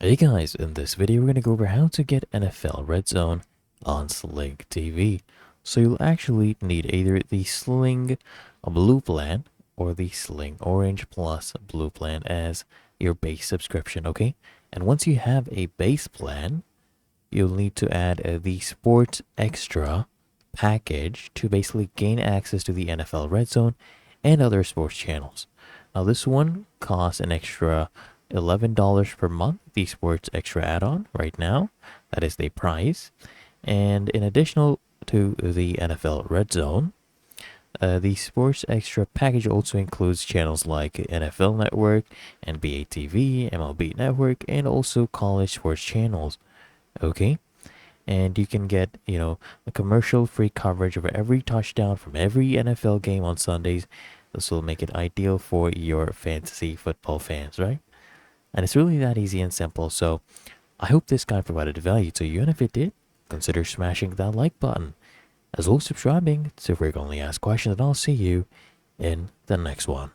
Hey guys, in this video we're going to go over how to get NFL Red Zone on Sling TV. So you'll actually need either the Sling Blue plan or the Sling Orange Plus Blue plan as your base subscription, okay? And once you have a base plan, you'll need to add the Sports Extra package to basically gain access to the NFL Red Zone and other sports channels. Now this one costs an extra $11 per month, the Sports Extra add-on right now. That is the price. And in addition to the NFL Red Zone, the Sports Extra package also includes channels like NFL Network, NBA TV, MLB Network, and also college sports channels. Okay? And you can get, a commercial-free coverage of every touchdown from every NFL game on Sundays. This will make it ideal for your fantasy football fans, right? And it's really that easy and simple. So I hope this guide provided value to you. And if it did, consider smashing that like button, as well as subscribing to frequently asked questions. And I'll see you in the next one.